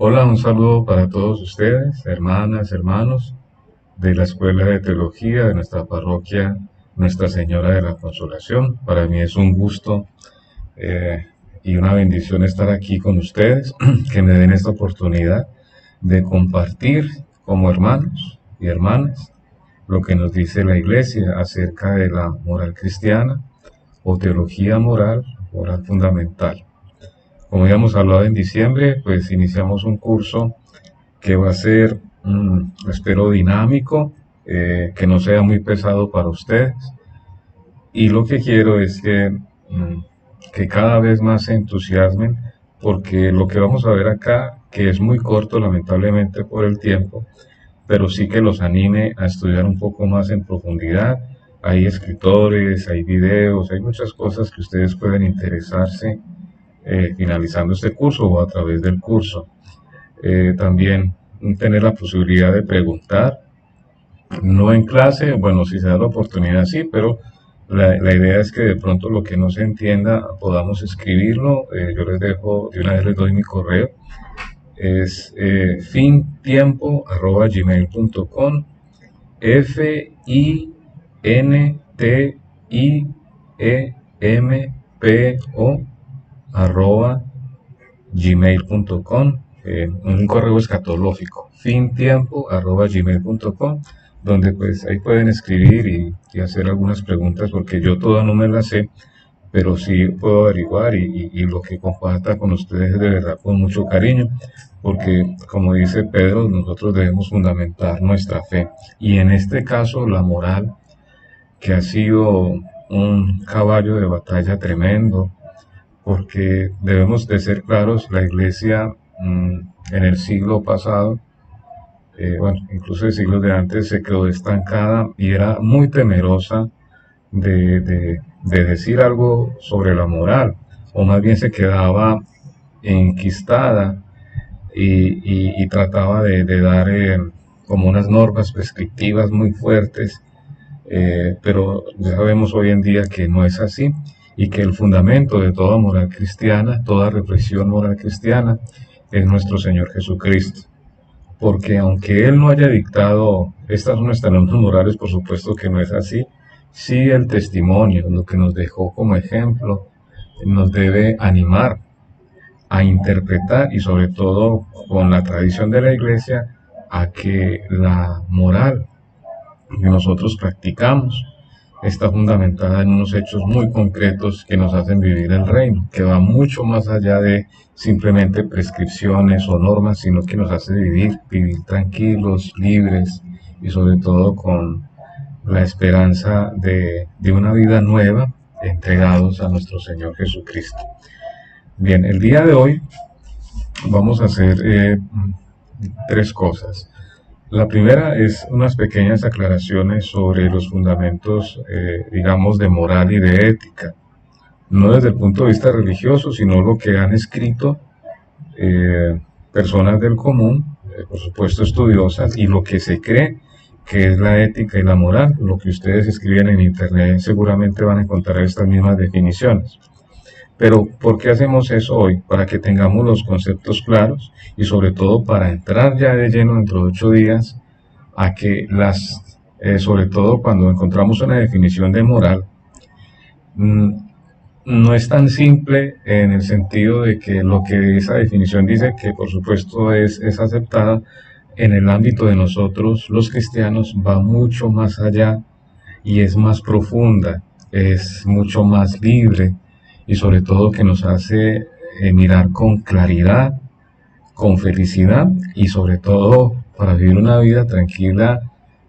Hola, un saludo para todos ustedes, hermanas, hermanos de la Escuela de Teología de nuestra parroquia Nuestra Señora de la Consolación. Para mí es un gusto eh, y una bendición estar aquí con ustedes, que me den esta oportunidad de compartir como hermanos y hermanas lo que nos dice la Iglesia acerca de la moral cristiana o teología moral, moral fundamental. Como habíamos hablado en diciembre, pues iniciamos un curso que va a ser, espero, dinámico, que no sea muy pesado para ustedes. Y lo que quiero es que cada vez más se entusiasmen, porque lo que vamos a ver acá, que es muy corto lamentablemente por el tiempo, pero sí que los anime a estudiar un poco más en profundidad. Hay escritores, hay videos, hay muchas cosas que ustedes pueden interesarse finalizando este curso o a través del curso. También tener la posibilidad de preguntar, no en clase, bueno, si se da la oportunidad sí, pero la idea es que de pronto lo que no se entienda podamos escribirlo. Yo les dejo, de una vez les doy mi correo, es fintiempo@gmail.com, fintiempo @gmail.com, un correo escatológico, fintiempo@gmail.com, donde pues ahí pueden escribir y hacer algunas preguntas, porque yo todas no me las sé, pero sí puedo averiguar y lo que comparta con ustedes de verdad con mucho cariño, porque como dice Pedro, nosotros debemos fundamentar nuestra fe, y en este caso la moral, que ha sido un caballo de batalla tremendo, porque debemos de ser claros, la iglesia en el siglo pasado, bueno, incluso en siglos de antes, se quedó estancada y era muy temerosa de decir algo sobre la moral, o más bien se quedaba enquistada y trataba de dar como unas normas prescriptivas muy fuertes, pero ya sabemos hoy en día que no es así, y que el fundamento de toda moral cristiana, toda reflexión moral cristiana, es nuestro Señor Jesucristo. Porque aunque Él no haya dictado estas son nuestras normas morales, por supuesto que no es así, sí el testimonio, lo que nos dejó como ejemplo, nos debe animar a interpretar, y sobre todo con la tradición de la Iglesia, a que la moral que nosotros practicamos está fundamentada en unos hechos muy concretos que nos hacen vivir el reino, que va mucho más allá de simplemente prescripciones o normas, sino que nos hace vivir tranquilos, libres, y sobre todo con la esperanza de una vida nueva, entregados a nuestro Señor Jesucristo. Bien, el día de hoy vamos a hacer tres cosas. La primera es unas pequeñas aclaraciones sobre los fundamentos, digamos, de moral y de ética. No desde el punto de vista religioso, sino lo que han escrito personas del común, por supuesto estudiosas, y lo que se cree que es la ética y la moral. Lo que ustedes escriben en internet seguramente van a encontrar estas mismas definiciones. Pero ¿por qué hacemos eso hoy? Para que tengamos los conceptos claros, y sobre todo para entrar ya de lleno dentro de 8 días a que sobre todo cuando encontramos una definición de moral, mm, no es tan simple en el sentido de que lo que esa definición dice, que por supuesto es aceptada en el ámbito de nosotros los cristianos, va mucho más allá y es más profunda, es mucho más libre, y sobre todo que nos hace mirar con claridad, con felicidad, y sobre todo para vivir una vida tranquila,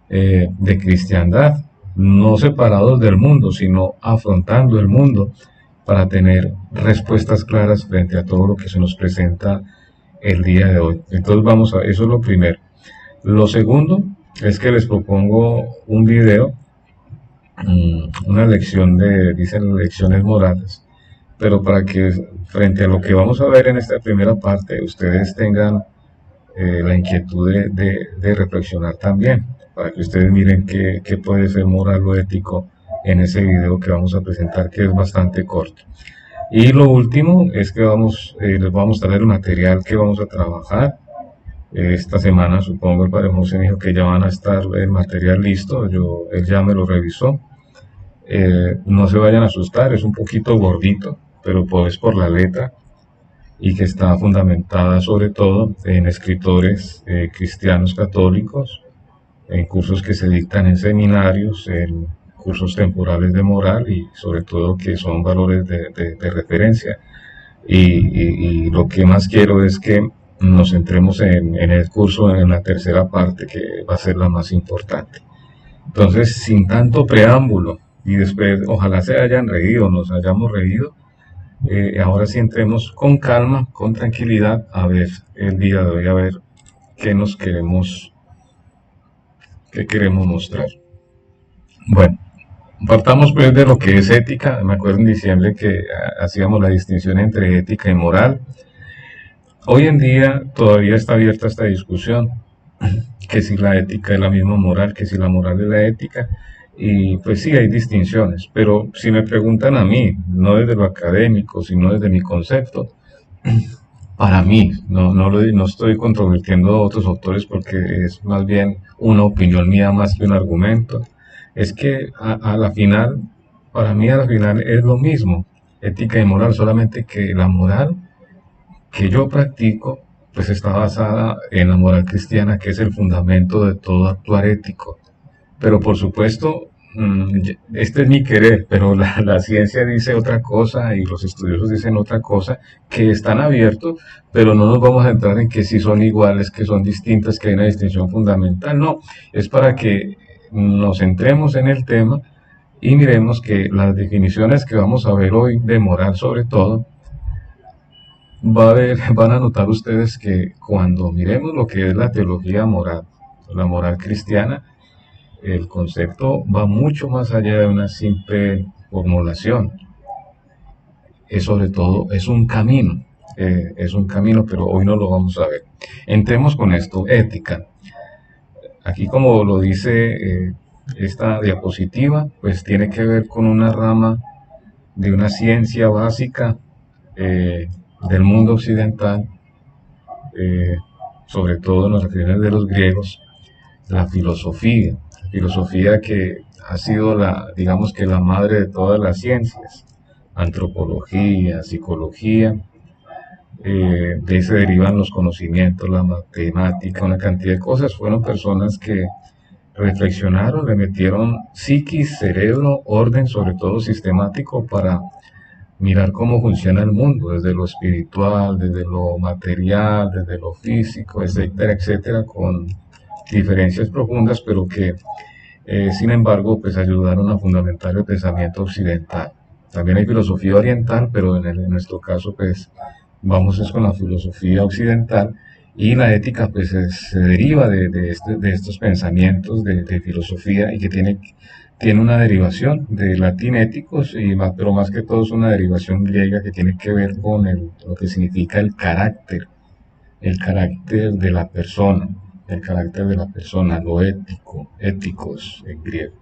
de cristiandad, no separados del mundo, sino afrontando el mundo para tener respuestas claras frente a todo lo que se nos presenta el día de hoy. Entonces vamos a, eso es lo primero. Lo segundo es que les propongo un video, una lección dicen lecciones morales, pero para que frente a lo que vamos a ver en esta primera parte, ustedes tengan la inquietud de reflexionar también, para que ustedes miren qué puede ser moral o ético en ese video que vamos a presentar, que es bastante corto. Y lo último es que les vamos a mostrar el material que vamos a trabajar. Esta semana supongo el padre José me dijo que ya van a estar el material listo, él ya me lo revisó. No se vayan a asustar, es un poquito gordito, pero pues por la letra y que está fundamentada sobre todo en escritores cristianos católicos, en cursos que se dictan en seminarios, en cursos temporales de moral y sobre todo que son valores de referencia. Y lo que más quiero es que nos centremos en el curso, en la tercera parte, que va a ser la más importante. Entonces, sin tanto preámbulo, y después ojalá se hayan reído, nos hayamos reído, ahora sí entremos con calma, con tranquilidad, a ver el día de hoy, a ver qué nos qué queremos mostrar. Bueno, partamos pues de lo que es ética. Me acuerdo en diciembre que hacíamos la distinción entre ética y moral. Hoy en día todavía está abierta esta discusión, que si la ética es la misma moral, que si la moral es la ética, y pues sí hay distinciones, pero si me preguntan a mí, no desde lo académico, sino desde mi concepto, para mí, no estoy controvirtiendo a otros autores porque es más bien una opinión mía más que un argumento, es que a la final, para mí a la final es lo mismo, ética y moral, solamente que la moral que yo practico, pues está basada en la moral cristiana, que es el fundamento de todo actuar ético. Pero por supuesto, este es mi querer, pero la ciencia dice otra cosa y los estudiosos dicen otra cosa, que están abiertos, pero no nos vamos a entrar en que si son iguales, que son distintas, que hay una distinción fundamental. No, es para que nos centremos en el tema y miremos que las definiciones que vamos a ver hoy de moral sobre todo, van a notar ustedes que cuando miremos lo que es la teología moral, la moral cristiana, el concepto va mucho más allá de una simple formulación. Es sobre todo, es un camino, pero hoy no lo vamos a ver. Entremos con esto, ética. Aquí como lo dice esta diapositiva, pues tiene que ver con una rama de una ciencia básica eh, del mundo occidental, eh, sobre todo en los referentes de los griegos, la filosofía que ha sido digamos que la madre de todas las ciencias, antropología, psicología, de ahí se derivan los conocimientos, la matemática, una cantidad de cosas. Fueron personas que reflexionaron, le metieron psiquis, cerebro, orden, sobre todo sistemático, para mirar cómo funciona el mundo, desde lo espiritual, desde lo material, desde lo físico, etcétera, etcétera, con diferencias profundas, pero que sin embargo pues ayudaron a fundamentar el pensamiento occidental. También hay filosofía oriental, pero en nuestro caso pues vamos es con la filosofía occidental y la ética pues se deriva de estos pensamientos de filosofía y que tiene una derivación de latín éticos, pero más que todo es una derivación griega que tiene que ver con lo que significa el carácter de la persona, el carácter de la persona, lo ético, éticos en griego.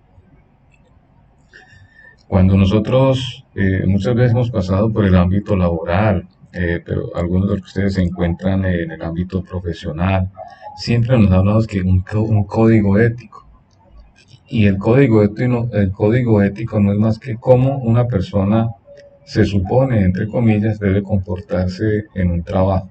Cuando nosotros muchas veces hemos pasado por el ámbito laboral, pero algunos de ustedes se encuentran en el ámbito profesional, siempre nos han hablado que un código ético. Y el código ético no es más que cómo una persona se supone, entre comillas, debe comportarse en un trabajo.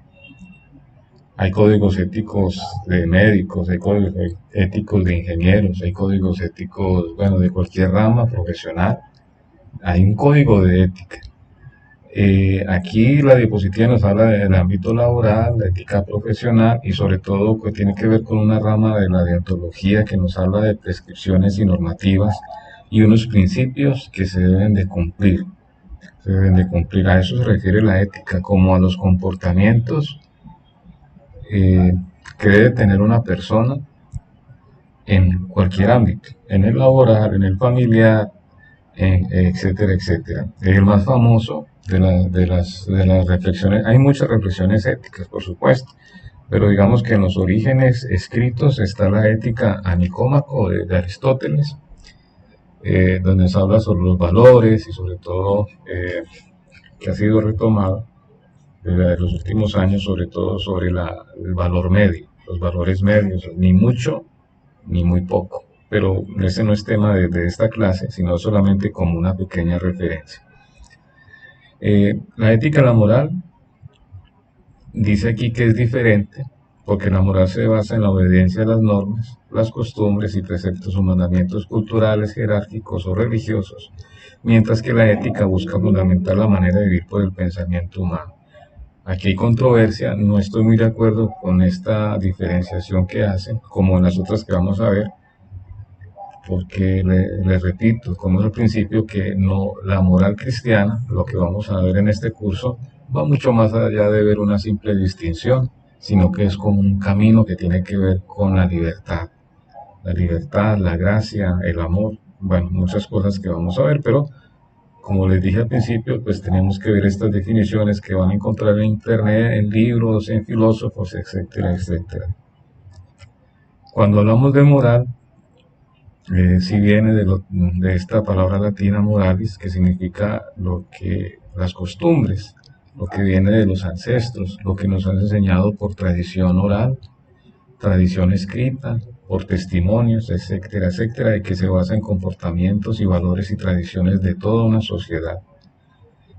Hay códigos éticos de médicos, hay códigos éticos de ingenieros, hay códigos éticos, bueno, de cualquier rama profesional. Hay un código de ética. Aquí la diapositiva nos habla del ámbito laboral, la ética profesional y sobre todo que tiene que ver con una rama de la deontología que nos habla de prescripciones y normativas y unos principios que se deben de cumplir. Se deben de cumplir. A eso se refiere la ética, como a los comportamientos que debe tener una persona en cualquier ámbito, en el laboral, en el familiar, etcétera, etcétera. El más famoso de las reflexiones, hay muchas reflexiones éticas, por supuesto, pero digamos que en los orígenes escritos está la ética a Nicómaco de Aristóteles, donde se habla sobre los valores y sobre todo que ha sido retomado de los últimos años, sobre todo sobre el valor medio, los valores medios, ni mucho ni muy poco. Pero ese no es tema de esta clase, sino solamente como una pequeña referencia. La ética, la moral, dice aquí que es diferente, porque la moral se basa en la obediencia a las normas, las costumbres y preceptos o mandamientos culturales, jerárquicos o religiosos, mientras que la ética busca fundamentar la manera de vivir por el pensamiento humano. Aquí hay controversia, no estoy muy de acuerdo con esta diferenciación que hacen, como en las otras que vamos a ver, porque les repito, como es al principio, que no, la moral cristiana, lo que vamos a ver en este curso, va mucho más allá de ver una simple distinción, sino que es como un camino que tiene que ver con la libertad, la gracia, el amor, bueno, muchas cosas que vamos a ver, pero como les dije al principio, pues tenemos que ver estas definiciones que van a encontrar en internet, en libros, en filósofos, etcétera, etcétera. Cuando hablamos de moral, si viene de esta palabra latina moralis, que significa las costumbres, lo que viene de los ancestros, lo que nos han enseñado por tradición oral, tradición escrita, por testimonios, etcétera, etcétera, y que se basa en comportamientos y valores y tradiciones de toda una sociedad.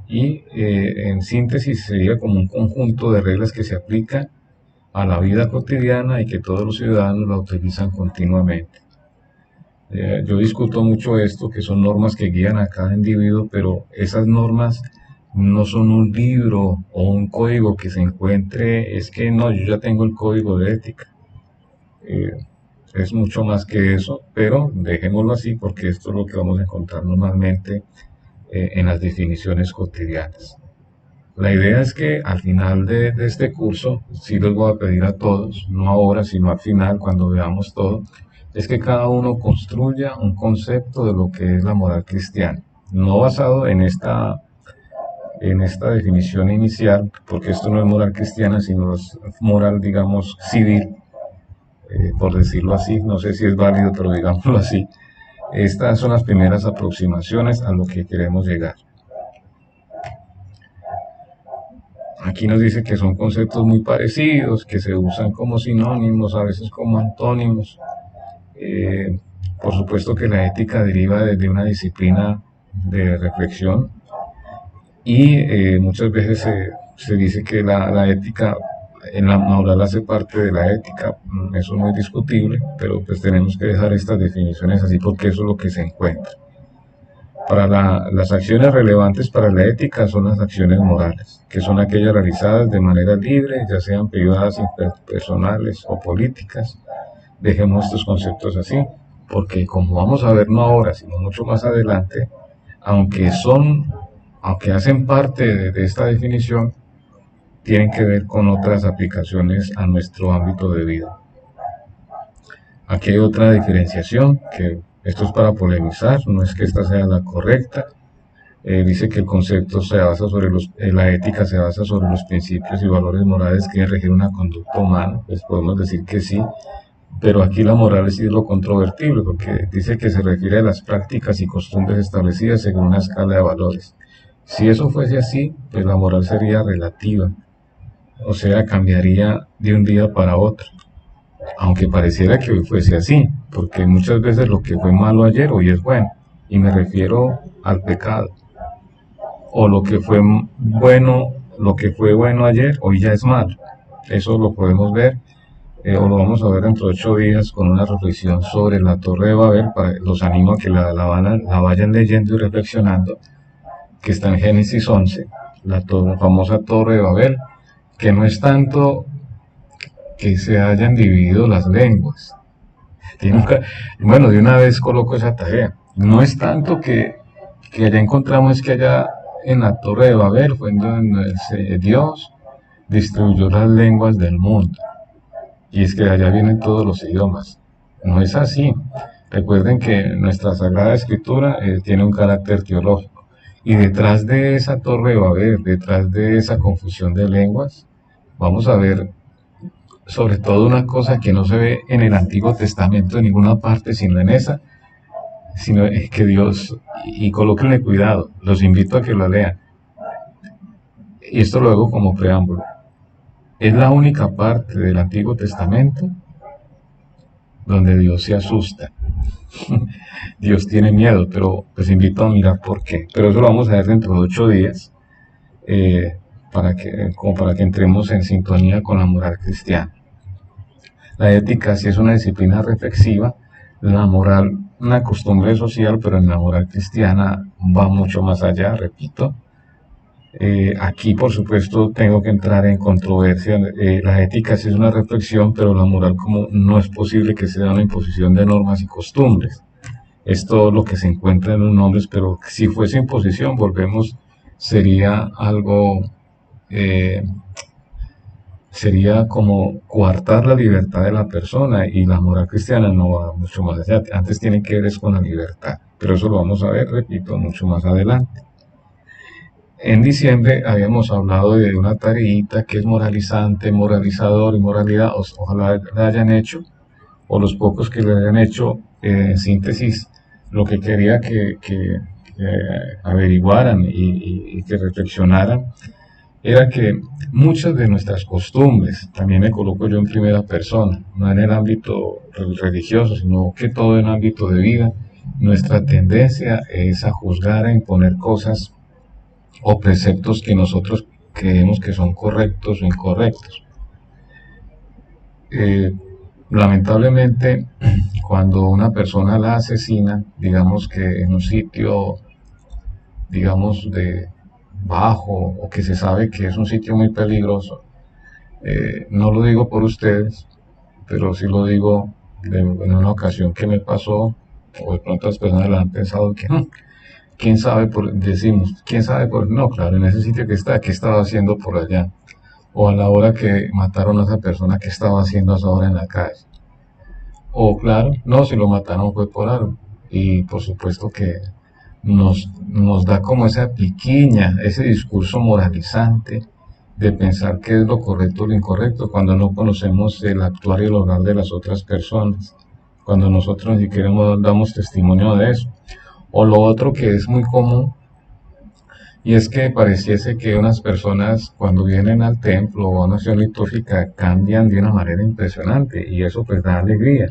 Y en síntesis sería como un conjunto de reglas que se aplican a la vida cotidiana y que todos los ciudadanos la utilizan continuamente. Yo discuto mucho esto, que son normas que guían a cada individuo, pero esas normas no son un libro o un código que se encuentre, es que no, yo ya tengo el código de ética. Es mucho más que eso, pero dejémoslo así porque esto es lo que vamos a encontrar normalmente en las definiciones cotidianas. La idea es que al final de este curso, sí les voy a pedir a todos, no ahora, sino al final, cuando veamos todo, es que cada uno construya un concepto de lo que es la moral cristiana, no basado en esta definición inicial, porque esto no es moral cristiana, sino es moral, digamos, civil, por decirlo así, no sé si es válido, pero digámoslo así. Estas son las primeras aproximaciones a lo que queremos llegar. Aquí nos dice que son conceptos muy parecidos, que se usan como sinónimos, a veces como antónimos. Por supuesto que la ética deriva de una disciplina de reflexión y muchas veces se dice que la ética en la moral hace parte de la ética. Eso no es discutible, pero pues tenemos que dejar estas definiciones así porque eso es lo que se encuentra. Las acciones relevantes para la ética son las acciones morales, que son aquellas realizadas de manera libre, ya sean privadas, personales o políticas. Dejemos estos conceptos así, porque como vamos a ver no ahora, sino mucho más adelante, aunque hacen parte de esta definición, tienen que ver con otras aplicaciones a nuestro ámbito de vida. Aquí hay otra diferenciación, que esto es para polemizar, no es que esta sea la correcta. Dice que el concepto se basa la ética se basa sobre los principios y valores morales que deben regir una conducta humana. Pues podemos decir que sí, pero aquí la moral es lo controvertible, porque dice que se refiere a las prácticas y costumbres establecidas según una escala de valores. Si eso fuese así, pues la moral sería relativa, o sea, cambiaría de un día para otro. Aunque pareciera que hoy fuese así, porque muchas veces lo que fue malo ayer hoy es bueno, y me refiero al pecado. O lo que fue bueno ayer hoy ya es malo. Eso lo podemos ver, o lo vamos a ver dentro de 8 días con una reflexión sobre la Torre de Babel. Los animo a que la vayan leyendo y reflexionando, que está en Génesis 11, la famosa Torre de Babel, que no es tanto que se hayan dividido las lenguas. Bueno, de una vez coloco esa tarea. No es tanto que allá encontramos que allá en la Torre de Babel fue donde Dios distribuyó las lenguas del mundo. Y es que de allá vienen todos los idiomas. No es así. Recuerden que nuestra Sagrada Escritura tiene un carácter teológico. Y detrás de esa Torre de Babel, detrás de esa confusión de lenguas, vamos a ver sobre todo una cosa que no se ve en el Antiguo Testamento en ninguna parte, sino en esa, sino que Dios, y colóquenle cuidado, los invito a que lo lean. Y esto lo hago como preámbulo. Es la única parte del Antiguo Testamento donde Dios se asusta. Dios tiene miedo, pero pues invito a mirar por qué. Pero eso lo vamos a ver dentro de 8 días, eh, como para que entremos en sintonía con la moral cristiana. La ética sí es una disciplina reflexiva, la moral una costumbre social, pero en la moral cristiana va mucho más allá, repito. Aquí, por supuesto, tengo que entrar en controversia. La ética sí es una reflexión, pero la moral como no es posible que sea una imposición de normas y costumbres. Es todo lo que se encuentra en los nombres, pero si fuese imposición, volvemos, sería algo, eh, sería como coartar la libertad de la persona y la moral cristiana no va mucho más allá. Antes tiene que ver es con la libertad, pero eso lo vamos a ver, repito, mucho más adelante. En diciembre habíamos hablado de una tareita que es moralizante, moralizador y moralidad. Ojalá la hayan hecho, o los pocos que le hayan hecho, en síntesis, lo que quería que averiguaran y que reflexionaran era que muchas de nuestras costumbres, también me coloco yo en primera persona, no en el ámbito religioso, sino que todo en el ámbito de vida, nuestra tendencia es a juzgar, a imponer cosas o preceptos que nosotros creemos que son correctos o incorrectos. Eh, Lamentablemente, cuando una persona la asesina, digamos que en un sitio, digamos, de bajo o que se sabe que es un sitio muy peligroso, no lo digo por ustedes, pero sí lo digo en una ocasión que me pasó, o de pronto las personas la han pensado que quién sabe decimos, quién sabe no, claro, en ese sitio que está, qué estaba haciendo por allá, o a la hora que mataron a esa persona, qué estaba haciendo a esa hora en la calle. O claro, no, si lo mataron fue por algo. Y por supuesto que nos da como esa piquiña, ese discurso moralizante de pensar qué es lo correcto o lo incorrecto cuando no conocemos el actuar y el obrar de las otras personas, cuando nosotros ni siquiera damos testimonio de eso. O lo otro que es muy común, y es que pareciese que unas personas cuando vienen al templo o a una acción litúrgica cambian de una manera impresionante y eso pues da alegría,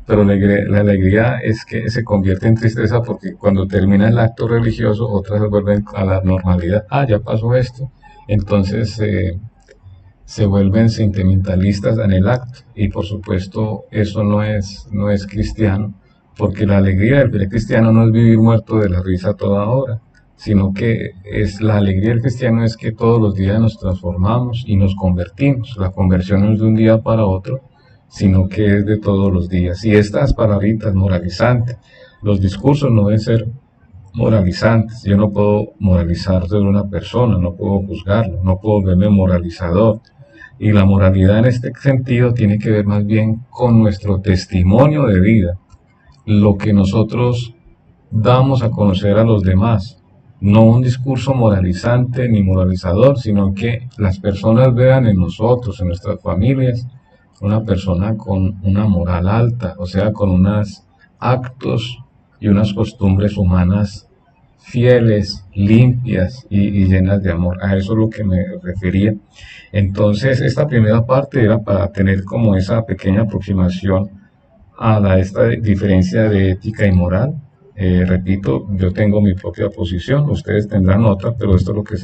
pero la alegría es que se convierte en tristeza porque cuando termina el acto religioso otras vuelven a la normalidad. Ah, ya pasó esto. Entonces se vuelven sentimentalistas en el acto y por supuesto eso no es cristiano, porque la alegría del cristiano no es vivir muerto de la risa a toda hora, sino que es la alegría del cristiano es que todos los días nos transformamos y nos convertimos. La conversión no es de un día para otro, sino que es de todos los días. Y estas palabritas moralizantes, los discursos no deben ser moralizantes. Yo no puedo moralizar sobre una persona, no puedo juzgarlo, no puedo verme moralizador. Y la moralidad en este sentido tiene que ver más bien con nuestro testimonio de vida, lo que nosotros damos a conocer a los demás. No un discurso moralizante ni moralizador, sino que las personas vean en nosotros, en nuestras familias, una persona con una moral alta, o sea, con unos actos y unas costumbres humanas fieles, limpias y llenas de amor. A eso es lo que me refería. Entonces, esta primera parte era para tener como esa pequeña aproximación a esta diferencia de ética y moral. Repito, yo tengo mi propia posición, ustedes tendrán otra, pero esto es lo que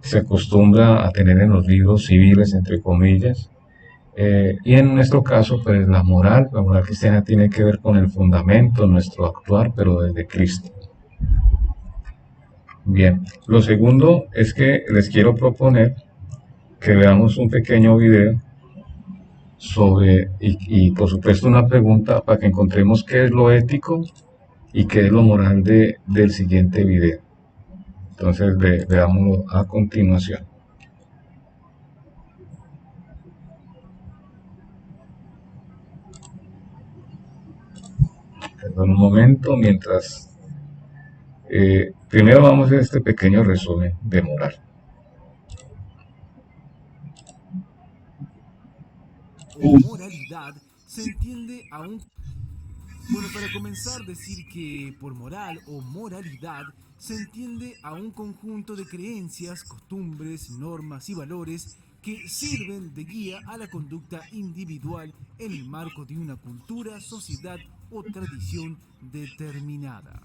se acostumbra a tener en los libros civiles, entre comillas. Y en nuestro caso, pues la moral cristiana tiene que ver con el fundamento, nuestro actuar, pero desde Cristo. Bien, lo segundo es que les quiero proponer que veamos un pequeño video y por supuesto una pregunta para que encontremos qué es lo ético y qué es lo moral del siguiente video. Entonces veámoslo a continuación. Perdón un momento mientras... primero vamos a hacer este pequeño resumen de moral. O moralidad se entiende a un... Bueno, para comenzar, decir que por moral o moralidad se entiende a un conjunto de creencias, costumbres, normas y valores que sirven de guía a la conducta individual en el marco de una cultura, sociedad o tradición determinada.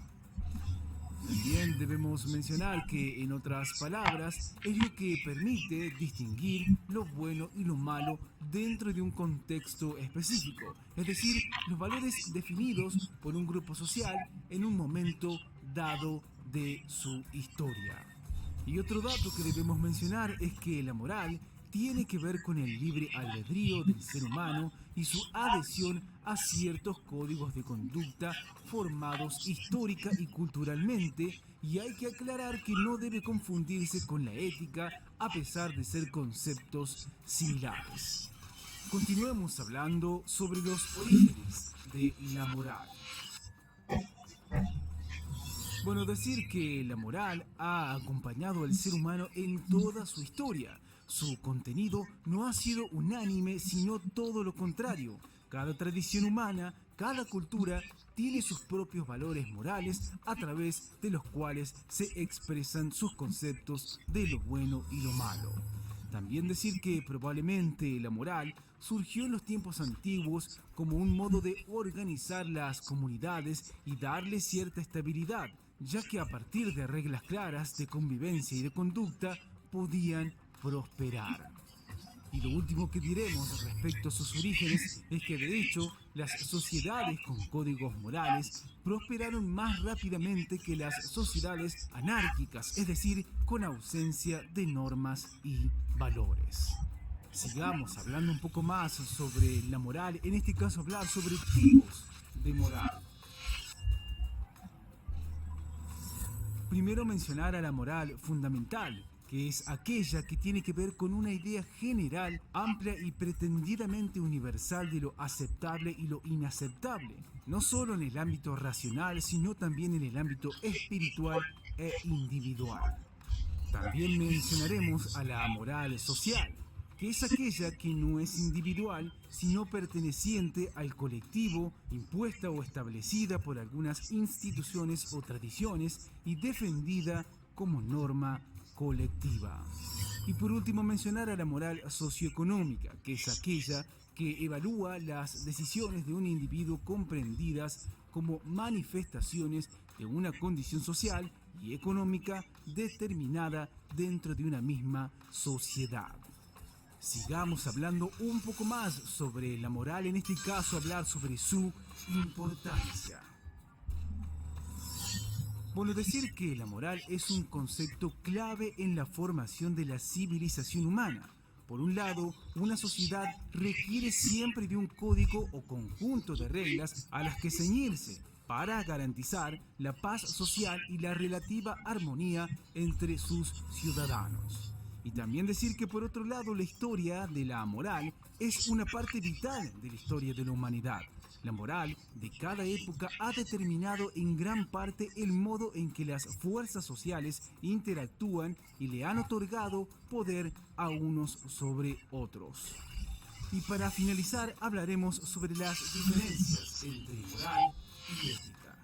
También debemos mencionar que, en otras palabras, es lo que permite distinguir lo bueno y lo malo dentro de un contexto específico, es decir, los valores definidos por un grupo social en un momento dado de su historia. Y otro dato que debemos mencionar es que la moral tiene que ver con el libre albedrío del ser humano y su adhesión a ciertos códigos de conducta formados histórica y culturalmente, y hay que aclarar que no debe confundirse con la ética a pesar de ser conceptos similares. Continuemos hablando sobre los orígenes de la moral. Bueno, decir que la moral ha acompañado al ser humano en toda su historia. Su contenido no ha sido unánime, sino todo lo contrario. Cada tradición humana, cada cultura tiene sus propios valores morales a través de los cuales se expresan sus conceptos de lo bueno y lo malo. También decir que probablemente la moral surgió en los tiempos antiguos como un modo de organizar las comunidades y darle cierta estabilidad, ya que a partir de reglas claras de convivencia y de conducta podían prosperar. Y lo último que diremos respecto a sus orígenes es que, de hecho, las sociedades con códigos morales prosperaron más rápidamente que las sociedades anárquicas, es decir, con ausencia de normas y valores. Sigamos hablando un poco más sobre la moral, en este caso hablar sobre tipos de moral. Primero mencionar a la moral fundamental, que es aquella que tiene que ver con una idea general, amplia y pretendidamente universal de lo aceptable y lo inaceptable, no solo en el ámbito racional, sino también en el ámbito espiritual e individual. También mencionaremos a la moral social, que es aquella que no es individual, sino perteneciente al colectivo, impuesta o establecida por algunas instituciones o tradiciones y defendida como norma colectiva. Y por último mencionar a la moral socioeconómica, que es aquella que evalúa las decisiones de un individuo comprendidas como manifestaciones de una condición social y económica determinada dentro de una misma sociedad. Sigamos hablando un poco más sobre la moral, en este caso hablar sobre su importancia. Bueno, decir que la moral es un concepto clave en la formación de la civilización humana. Por un lado, una sociedad requiere siempre de un código o conjunto de reglas a las que ceñirse para garantizar la paz social y la relativa armonía entre sus ciudadanos. Y también decir que, por otro lado, la historia de la moral es una parte vital de la historia de la humanidad. La moral de cada época ha determinado en gran parte el modo en que las fuerzas sociales interactúan y le han otorgado poder a unos sobre otros. Y para finalizar hablaremos sobre las diferencias entre moral y ética.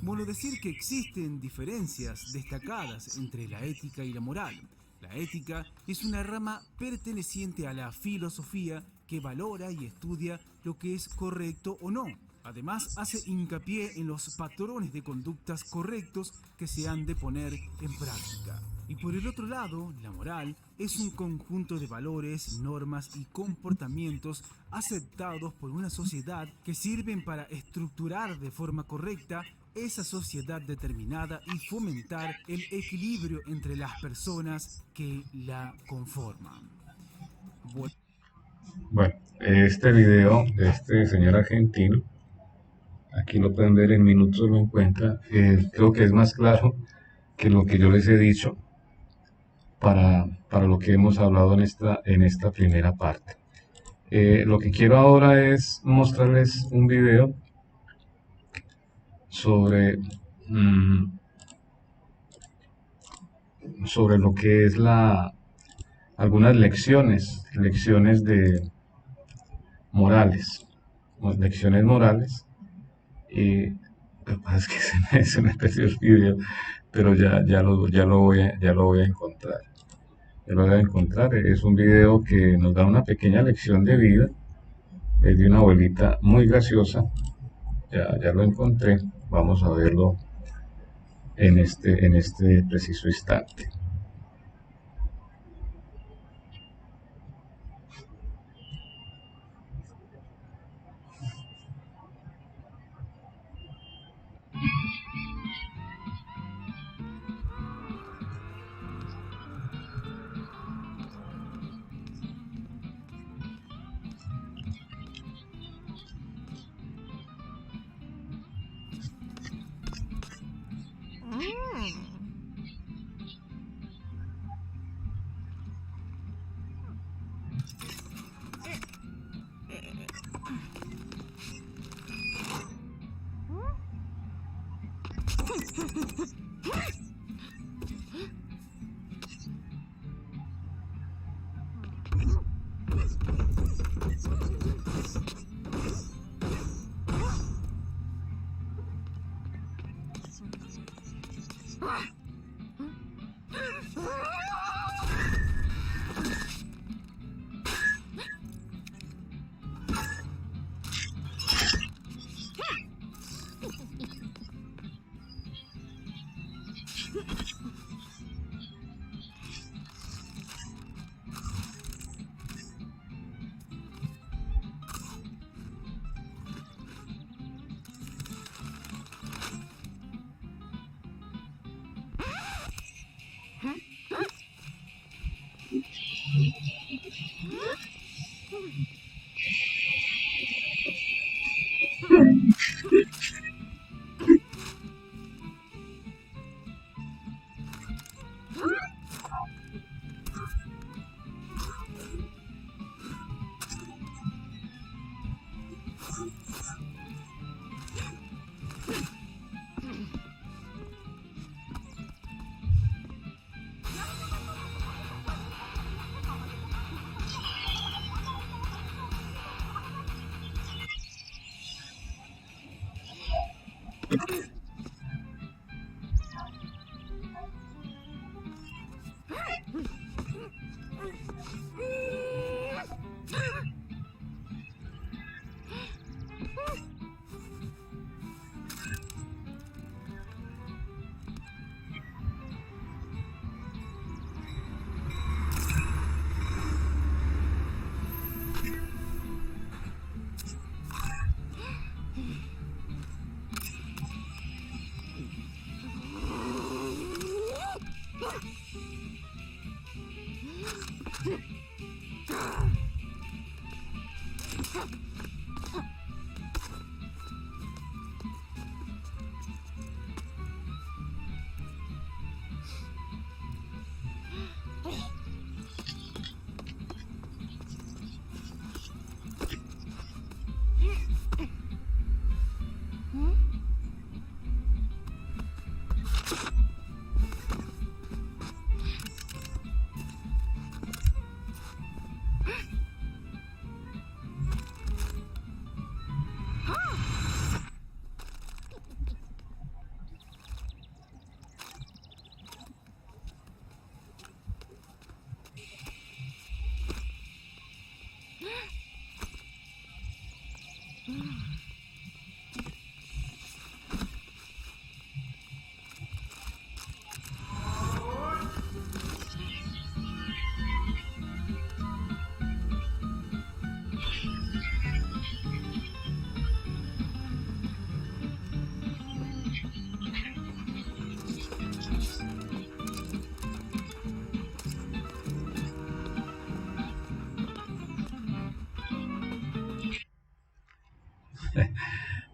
Bueno, decir que existen diferencias destacadas entre la ética y la moral. La ética es una rama perteneciente a la filosofía que valora y estudia lo que es correcto o no. Además, hace hincapié en los patrones de conductas correctos que se han de poner en práctica. Y por el otro lado, la moral es un conjunto de valores, normas y comportamientos aceptados por una sociedad que sirven para estructurar de forma correcta esa sociedad determinada y fomentar el equilibrio entre las personas que la conforman. Bueno, este video de este señor argentino, aquí lo pueden ver en minutos, lo encuentra, creo que es más claro que lo que yo les he dicho para lo que hemos hablado en esta primera parte. Lo que quiero ahora es mostrarles un video sobre, sobre lo que es algunas lecciones de morales, lecciones morales Lo que pasa es que se me perdió el video, pero ya lo voy a encontrar. Ya lo voy a encontrar. Es un video que nos da una pequeña lección de vida. Es de una abuelita muy graciosa. Ya lo encontré. Vamos a verlo en este preciso instante.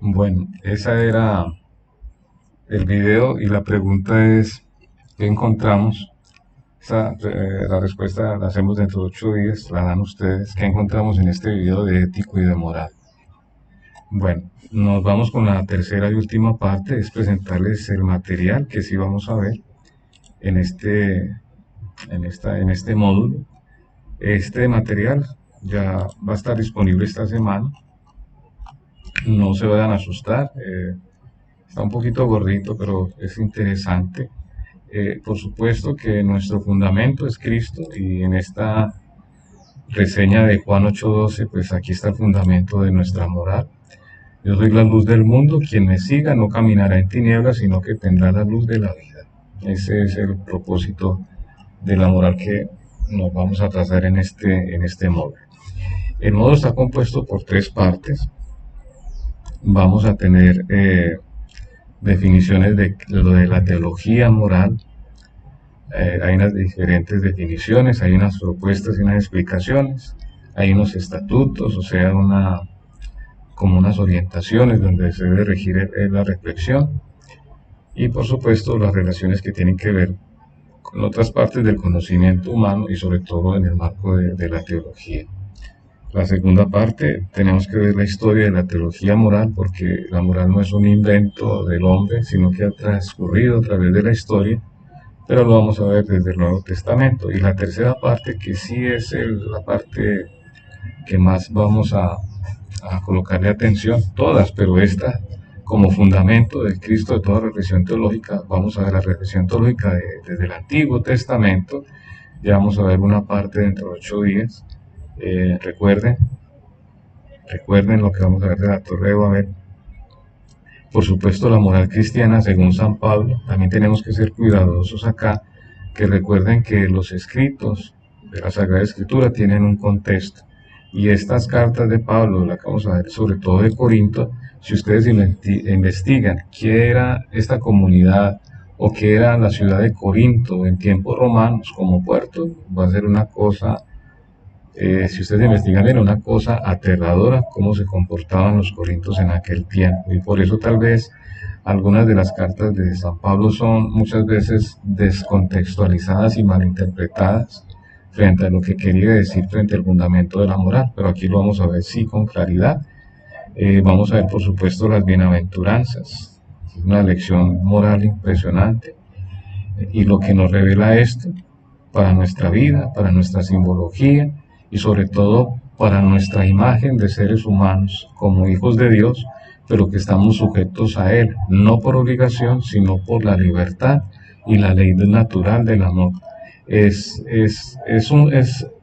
Bueno, esa era el video y la pregunta es, ¿qué encontramos? La respuesta la hacemos dentro de 8 días, la dan ustedes. ¿Qué encontramos en este video de ético y de moral? Bueno, nos vamos con la tercera y última parte, es presentarles el material que sí vamos a ver en en este módulo. Este material ya va a estar disponible esta semana. No se vayan a asustar. Está un poquito gordito, pero es interesante. Por supuesto que nuestro fundamento es Cristo y en esta reseña de Juan 8:12, pues aquí está el fundamento de nuestra moral. Yo soy la luz del mundo, quien me siga no caminará en tinieblas, sino que tendrá la luz de la vida. Ese es el propósito de la moral que nos vamos a trazar en este módulo. El módulo está compuesto por tres partes. Vamos a tener definiciones de lo de la teología moral. Hay unas diferentes definiciones, hay unas propuestas y unas explicaciones, hay unos estatutos, o sea, como unas orientaciones donde se debe regir la reflexión, y por supuesto las relaciones que tienen que ver con otras partes del conocimiento humano y sobre todo en el marco de la teología. La segunda parte, tenemos que ver la historia de la teología moral, porque la moral no es un invento del hombre, sino que ha transcurrido a través de la historia, pero lo vamos a ver desde el Nuevo Testamento. Y la tercera parte, que sí es la parte que más vamos a colocarle atención, todas, pero esta como fundamento del Cristo de toda reflexión teológica. Vamos a ver la reflexión teológica desde el Antiguo Testamento. Ya vamos a ver una parte dentro de 8 días. Recuerden lo que vamos a ver de la Torre de Babel. Por supuesto, la moral cristiana, según San Pablo. También tenemos que ser cuidadosos acá, que recuerden que los escritos de la Sagrada Escritura tienen un contexto. Y estas cartas de Pablo, la que vamos a ver sobre todo de Corinto, si ustedes investigan qué era esta comunidad o qué era la ciudad de Corinto en tiempos romanos como puerto, va a ser una cosa, si ustedes investigan, era una cosa aterradora cómo se comportaban los corintios en aquel tiempo. Y por eso tal vez algunas de las cartas de San Pablo son muchas veces descontextualizadas y malinterpretadas frente a lo que quería decir frente al fundamento de la moral, pero aquí lo vamos a ver sí con claridad. Vamos a ver por supuesto las bienaventuranzas, una lección moral impresionante, y lo que nos revela esto para nuestra vida, para nuestra simbología y sobre todo para nuestra imagen de seres humanos como hijos de Dios, pero que estamos sujetos a Él, no por obligación, sino por la libertad y la ley natural del amor.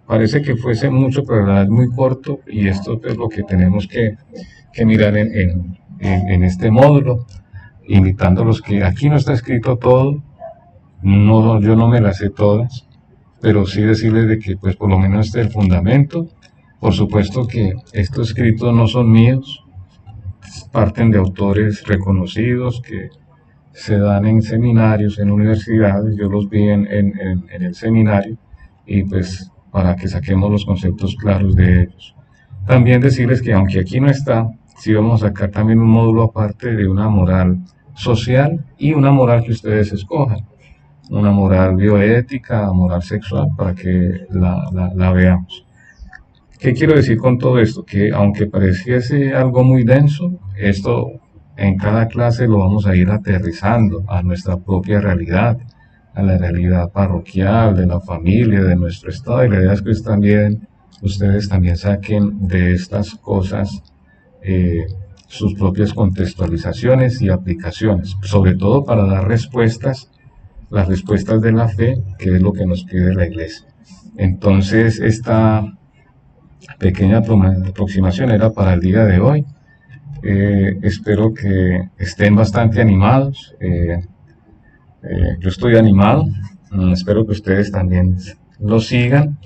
Parece que fuese mucho, pero la verdad es muy corto, y esto es lo que tenemos que mirar en este módulo, invitándolos que aquí no está escrito todo, no, yo no me las sé todas, pero sí decirles de que pues por lo menos este es el fundamento. Por supuesto que estos escritos no son míos, parten de autores reconocidos que se dan en seminarios, en universidades. Yo los vi en el seminario, y pues para que saquemos los conceptos claros de ellos. También decirles que aunque aquí no está, sí vamos a sacar también un módulo aparte de una moral social y una moral que ustedes escojan, una moral bioética, moral sexual, para que la veamos. ¿Qué quiero decir con todo esto? Que aunque pareciese algo muy denso, esto en cada clase lo vamos a ir aterrizando a nuestra propia realidad, a la realidad parroquial, de la familia, de nuestro estado, y la idea es que ustedes también saquen de estas cosas sus propias contextualizaciones y aplicaciones, sobre todo para dar las respuestas de la fe, que es lo que nos pide la Iglesia. Entonces, esta pequeña aproximación era para el día de hoy. Espero que estén bastante animados. Yo estoy animado. Espero que ustedes también lo sigan.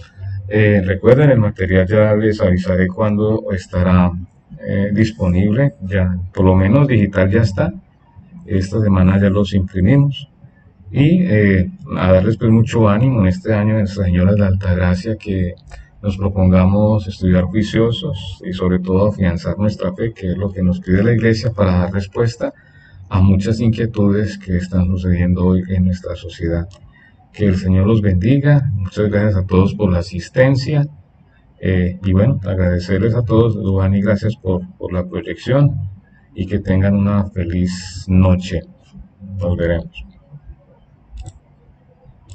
Recuerden, el material ya les avisaré cuando estará disponible. Ya, por lo menos digital ya está. Esta semana ya los imprimimos. Y a darles pues mucho ánimo en este año de Nuestra Señora de la Altagracia, que nos propongamos estudiar juiciosos y sobre todo afianzar nuestra fe, que es lo que nos pide la Iglesia para dar respuesta a muchas inquietudes que están sucediendo hoy en nuestra sociedad. Que el Señor los bendiga. Muchas gracias a todos por la asistencia. Y bueno, agradecerles a todos, Duvani, gracias por la proyección, y que tengan una feliz noche. Nos veremos.